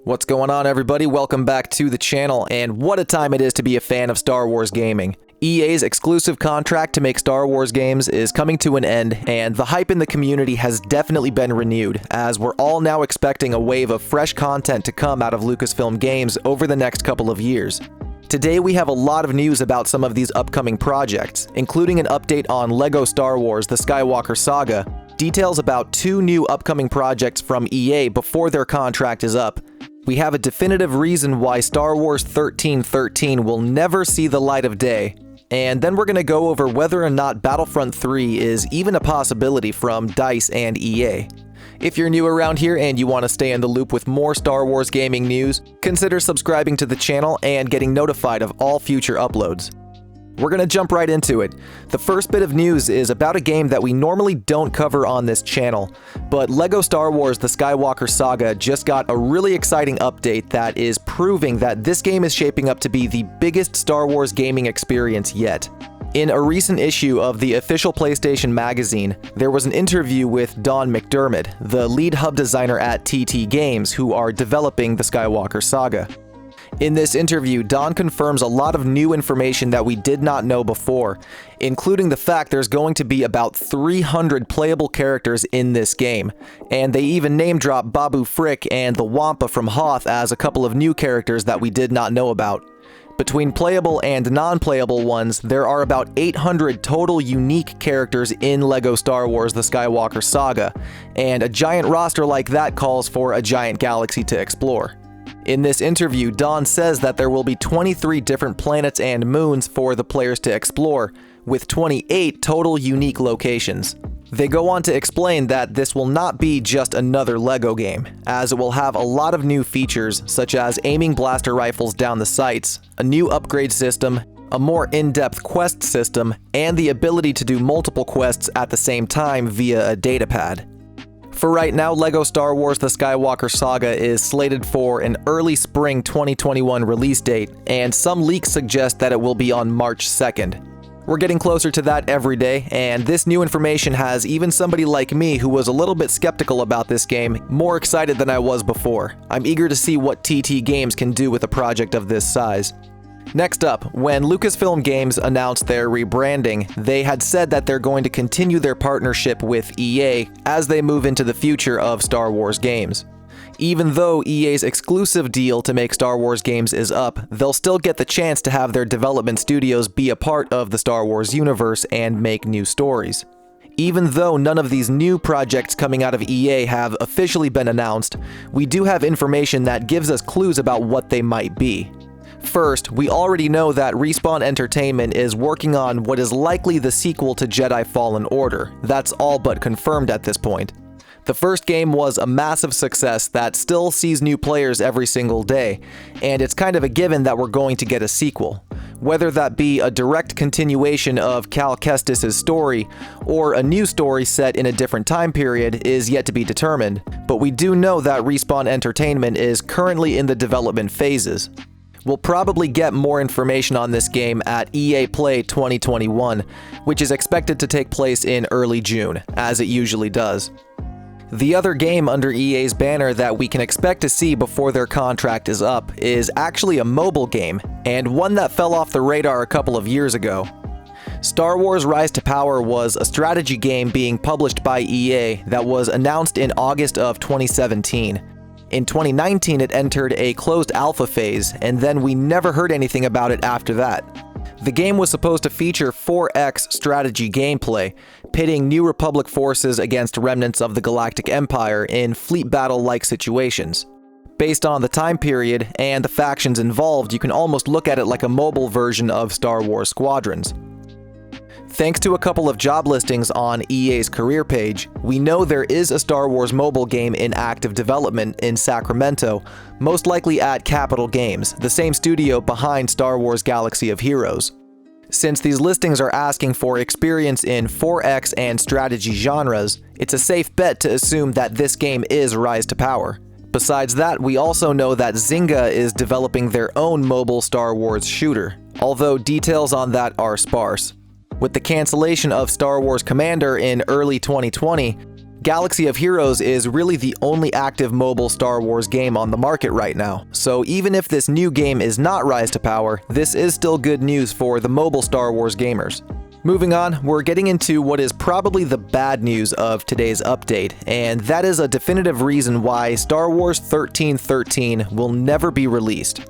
What's going on, everybody? Welcome back to the channel, and what a time it is to be a fan of Star Wars gaming. EA's exclusive contract to make Star Wars games is coming to an end, and the hype in the community has definitely been renewed, as we're all now expecting a wave of fresh content to come out of Lucasfilm Games over the next couple of years. Today we have a lot of news about some of these upcoming projects, including an update on LEGO Star Wars: The Skywalker Saga, details about 2 new upcoming projects from EA before their contract is up. We have a definitive reason why Star Wars 1313 will never see the light of day, and then we're going to go over whether or not Battlefront 3 is even a possibility from DICE and EA. If you're new around here and you want to stay in the loop with more Star Wars gaming news, consider subscribing to the channel and getting notified of all future uploads. We're going to jump right into it. The first bit of news is about a game that we normally don't cover on this channel, but LEGO Star Wars: The Skywalker Saga just got a really exciting update that is proving that this game is shaping up to be the biggest Star Wars gaming experience yet. In a recent issue of the official PlayStation magazine, there was an interview with Don McDermott, the lead hub designer at TT Games, who are developing the Skywalker Saga. In this interview, Don confirms a lot of new information that we did not know before, including the fact there's going to be about 300 playable characters in this game, and they even name-drop Babu Frick and the Wampa from Hoth as a couple of new characters that we did not know about. Between playable and non-playable ones, there are about 800 total unique characters in LEGO Star Wars: The Skywalker Saga, and a giant roster like that calls for a giant galaxy to explore. In this interview, Don says that there will be 23 different planets and moons for the players to explore, with 28 total unique locations. They go on to explain that this will not be just another LEGO game, as it will have a lot of new features, such as aiming blaster rifles down the sights, a new upgrade system, a more in-depth quest system, and the ability to do multiple quests at the same time via a datapad. For right now, LEGO Star Wars: The Skywalker Saga is slated for an early spring 2021 release date, and some leaks suggest that it will be on March 2nd. We're getting closer to that every day, and this new information has even somebody like me who was a little bit skeptical about this game more excited than I was before. I'm eager to see what TT Games can do with a project of this size. Next up, when Lucasfilm Games announced their rebranding, they had said that they're going to continue their partnership with EA as they move into the future of Star Wars games. Even though EA's exclusive deal to make Star Wars games is up, they'll still get the chance to have their development studios be a part of the Star Wars universe and make new stories. Even though none of these new projects coming out of EA have officially been announced, we do have information that gives us clues about what they might be. First, we already know that Respawn Entertainment is working on what is likely the sequel to Jedi Fallen Order. That's all but confirmed at this point. The first game was a massive success that still sees new players every single day, and it's kind of a given that we're going to get a sequel. Whether that be a direct continuation of Cal Kestis' story, or a new story set in a different time period is yet to be determined, but we do know that Respawn Entertainment is currently in the development phases. We'll probably get more information on this game at EA Play 2021, which is expected to take place in early June, as it usually does. The other game under EA's banner that we can expect to see before their contract is up is actually a mobile game, and one that fell off the radar a couple of years ago. Star Wars: Rise to Power was a strategy game being published by EA that was announced in August of 2017. In 2019, it entered a closed alpha phase, and then we never heard anything about it after that. The game was supposed to feature 4X strategy gameplay, pitting New Republic forces against remnants of the Galactic Empire in fleet battle-like situations. Based on the time period and the factions involved, you can almost look at it like a mobile version of Star Wars Squadrons. Thanks to a couple of job listings on EA's career page, we know there is a Star Wars mobile game in active development in Sacramento, most likely at Capital Games, the same studio behind Star Wars: Galaxy of Heroes. Since these listings are asking for experience in 4X and strategy genres, it's a safe bet to assume that this game is Rise to Power. Besides that, we also know that Zynga is developing their own mobile Star Wars shooter, although details on that are sparse. With the cancellation of Star Wars Commander in early 2020, Galaxy of Heroes is really the only active mobile Star Wars game on the market right now, so even if this new game is not Rise to Power, this is still good news for the mobile Star Wars gamers. Moving on, we're getting into what is probably the bad news of today's update, and that is a definitive reason why Star Wars 1313 will never be released.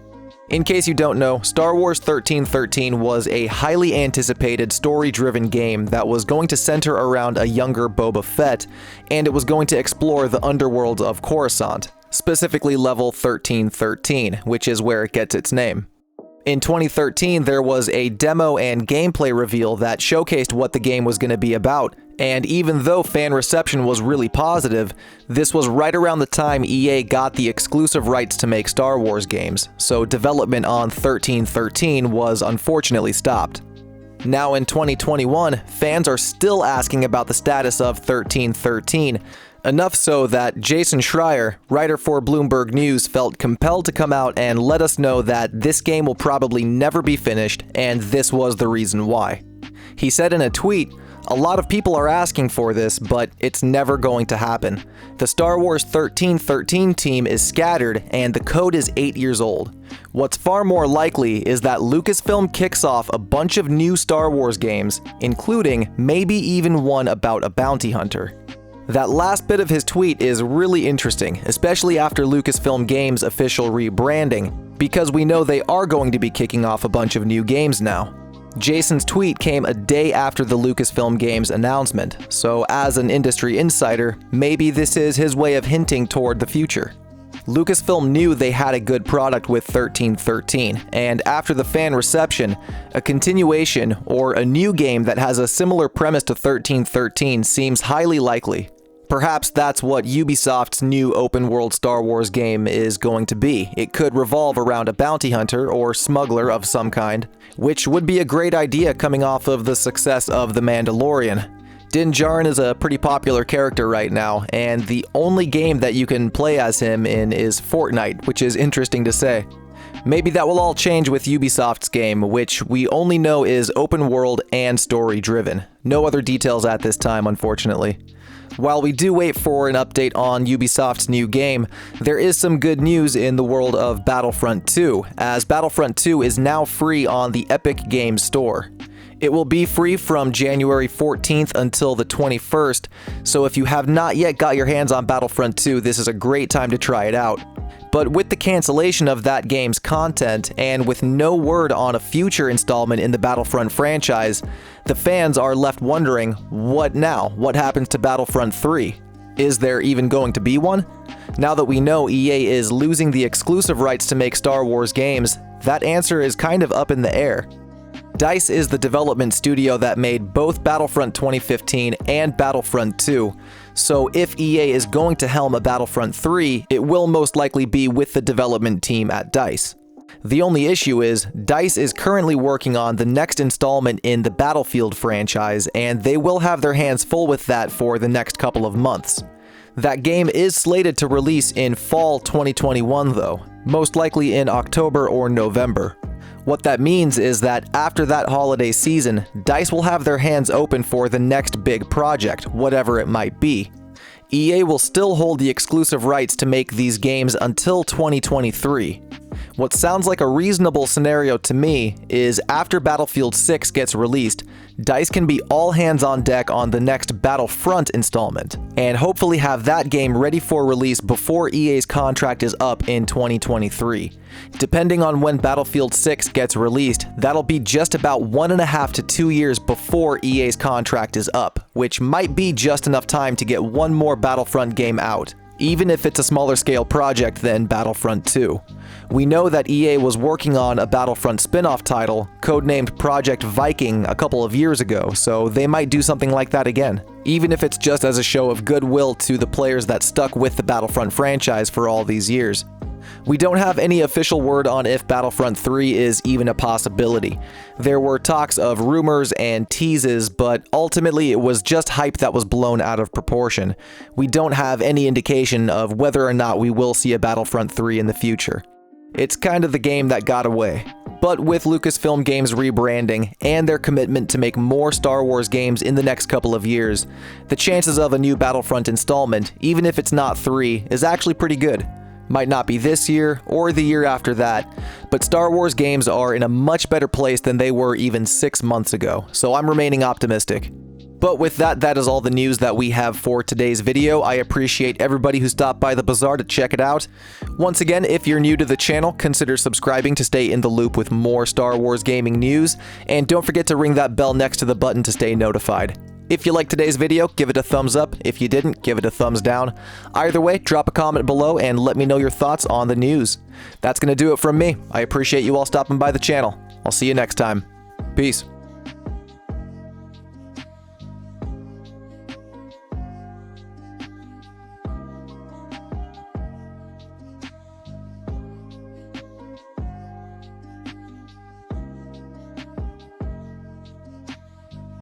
In case you don't know, Star Wars 1313 was a highly anticipated story-driven game that was going to center around a younger Boba Fett, and it was going to explore the underworld of Coruscant, specifically level 1313, which is where it gets its name. In 2013, there was a demo and gameplay reveal that showcased what the game was going to be about, and even though fan reception was really positive, this was right around the time EA got the exclusive rights to make Star Wars games, so development on 1313 was unfortunately stopped. Now in 2021, fans are still asking about the status of 1313, enough so that Jason Schreier, writer for Bloomberg News, felt compelled to come out and let us know that this game will probably never be finished, and this was the reason why. He said in a tweet, "A lot of people are asking for this, but it's never going to happen. The Star Wars 1313 team is scattered and the code is 8 years old. What's far more likely is that Lucasfilm kicks off a bunch of new Star Wars games, including maybe even one about a bounty hunter." That last bit of his tweet is really interesting, especially after Lucasfilm Games' official rebranding, because we know they are going to be kicking off a bunch of new games now. Jason's tweet came a day after the Lucasfilm Games announcement, so as an industry insider, maybe this is his way of hinting toward the future. Lucasfilm knew they had a good product with 1313, and after the fan reception, a continuation or a new game that has a similar premise to 1313 seems highly likely. Perhaps that's what Ubisoft's new open-world Star Wars game is going to be. It could revolve around a bounty hunter or smuggler of some kind, which would be a great idea coming off of the success of The Mandalorian. Din Djarin is a pretty popular character right now, and the only game that you can play as him in is Fortnite, which is interesting to say. Maybe that will all change with Ubisoft's game, which we only know is open world and story-driven. No other details at this time, unfortunately. While we do wait for an update on Ubisoft's new game, there is some good news in the world of Battlefront 2, as Battlefront 2 is now free on the Epic Games Store. It will be free from January 14th until the 21st, so if you have not yet got your hands on Battlefront 2, this is a great time to try it out. But with the cancellation of that game's content, and with no word on a future installment in the Battlefront franchise, the fans are left wondering, what now? What happens to Battlefront 3? Is there even going to be one? Now that we know EA is losing the exclusive rights to make Star Wars games, that answer is kind of up in the air. DICE is the development studio that made both Battlefront 2015 and Battlefront 2, so if EA is going to helm a Battlefront 3, it will most likely be with the development team at DICE. The only issue is, DICE is currently working on the next installment in the Battlefield franchise, and they will have their hands full with that for the next couple of months. That game is slated to release in fall 2021 though, most likely in October or November. What that means is that after that holiday season, DICE will have their hands open for the next big project, whatever it might be. EA will still hold the exclusive rights to make these games until 2023. What sounds like a reasonable scenario to me is after Battlefield 6 gets released, DICE can be all hands on deck on the next Battlefront installment, and hopefully have that game ready for release before EA's contract is up in 2023. Depending on when Battlefield 6 gets released, that'll be just about 1.5 to 2 years before EA's contract is up, which might be just enough time to get one more Battlefront game out, even if it's a smaller scale project than Battlefront 2. We know that EA was working on a Battlefront spin-off title, codenamed Project Viking, a couple of years ago, so they might do something like that again, even if it's just as a show of goodwill to the players that stuck with the Battlefront franchise for all these years. We don't have any official word on if Battlefront 3 is even a possibility. There were talks of rumors and teases, but ultimately it was just hype that was blown out of proportion. We don't have any indication of whether or not we will see a Battlefront 3 in the future. It's kind of the game that got away. But with Lucasfilm Games rebranding and their commitment to make more Star Wars games in the next couple of years, the chances of a new Battlefront installment, even if it's not 3, is actually pretty good. Might not be this year or the year after that, but Star Wars games are in a much better place than they were even 6 months ago, so I'm remaining optimistic. But with that, that is all the news that we have for today's video. I appreciate everybody who stopped by the bazaar to check it out. Once again, if you're new to the channel, consider subscribing to stay in the loop with more Star Wars gaming news, and don't forget to ring that bell next to the button to stay notified. If you liked today's video, give it a thumbs up. If you didn't, give it a thumbs down. Either way, drop a comment below and let me know your thoughts on the news. That's going to do it from me. I appreciate you all stopping by the channel. I'll see you next time. Peace.